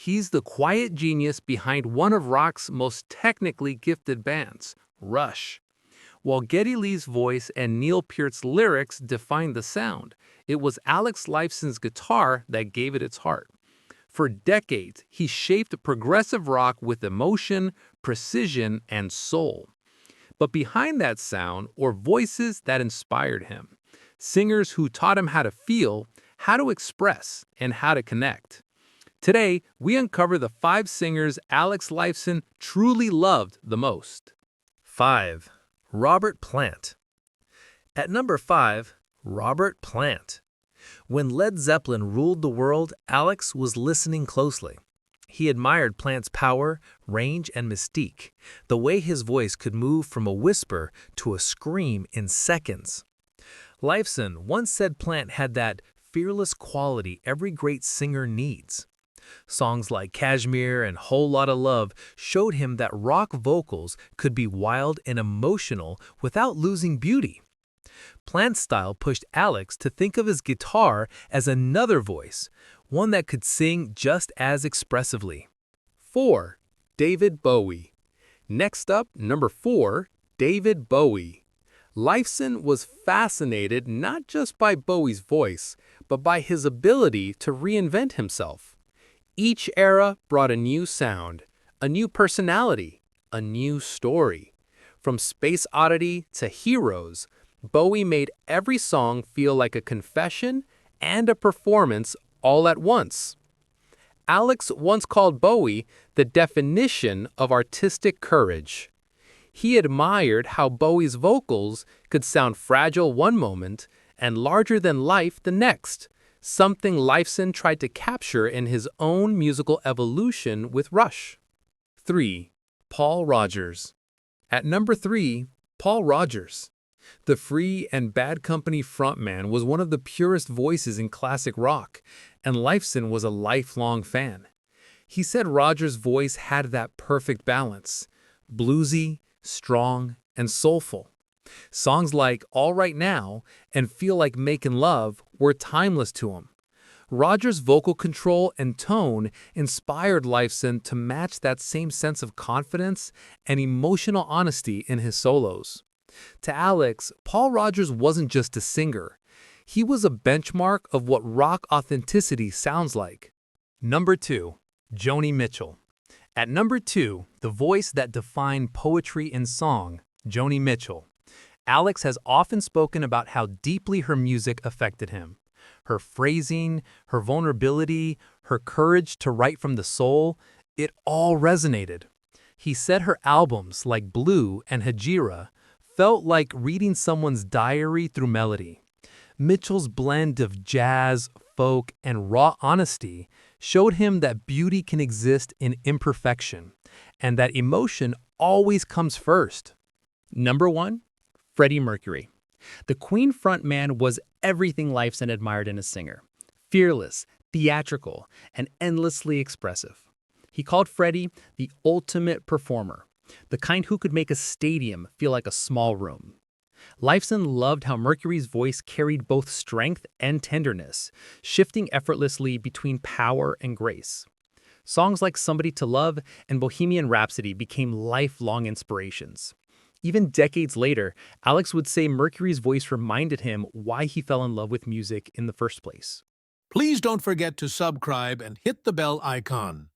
He's the quiet genius behind one of rock's most technically gifted bands, Rush. While Geddy Lee's voice and Neil Peart's lyrics defined the sound, it was Alex Lifeson's guitar that gave it its heart. For decades, he shaped progressive rock with emotion, precision, and soul. But behind that sound were voices that inspired him, singers who taught him how to feel, how to express, and how to connect. Today, we uncover the 5 singers Alex Lifeson truly loved the most. 5. Robert Plant. At number 5, Robert Plant. When Led Zeppelin ruled the world, Alex was listening closely. He admired Plant's power, range, and mystique, the way his voice could move from a whisper to a scream in seconds. Lifeson once said Plant had that fearless quality every great singer needs. Songs like Kashmir and Whole Lotta Love showed him that rock vocals could be wild and emotional without losing beauty. Plant's style pushed Alex to think of his guitar as another voice, one that could sing just as expressively. 4. David Bowie. Next up, number 4, David Bowie. Lifeson was fascinated not just by Bowie's voice, but by his ability to reinvent himself. Each era brought a new sound, a new personality, a new story. From Space Oddity to Heroes, Bowie made every song feel like a confession and a performance all at once. Alex once called Bowie the definition of artistic courage. He admired how Bowie's vocals could sound fragile one moment and larger than life the next, something Lifeson tried to capture in his own musical evolution with Rush. 3. Paul Rodgers. At number 3, Paul Rodgers. The Free and Bad Company frontman was one of the purest voices in classic rock, and Lifeson was a lifelong fan. He said Rodgers' voice had that perfect balance, bluesy, strong, and soulful. Songs like All Right Now and Feel Like Makin' Love were timeless to him. Rodgers' vocal control and tone inspired Lifeson to match that same sense of confidence and emotional honesty in his solos. To Alex, Paul Rodgers wasn't just a singer. He was a benchmark of what rock authenticity sounds like. Number 2. Joni Mitchell. At number 2, the voice that defined poetry in song, Joni Mitchell. Alex has often spoken about how deeply her music affected him. Her phrasing, her vulnerability, her courage to write from the soul, it all resonated. He said her albums like Blue and Hejira felt like reading someone's diary through melody. Mitchell's blend of jazz, folk, and raw honesty showed him that beauty can exist in imperfection, and that emotion always comes first. Number 1, Freddie Mercury. The Queen frontman was everything Lifeson admired in a singer. Fearless, theatrical, and endlessly expressive. He called Freddie the ultimate performer, the kind who could make a stadium feel like a small room. Lifeson loved how Mercury's voice carried both strength and tenderness, shifting effortlessly between power and grace. Songs like Somebody to Love and Bohemian Rhapsody became lifelong inspirations. Even decades later, Alex would say Mercury's voice reminded him why he fell in love with music in the first place. Please don't forget to subscribe and hit the bell icon.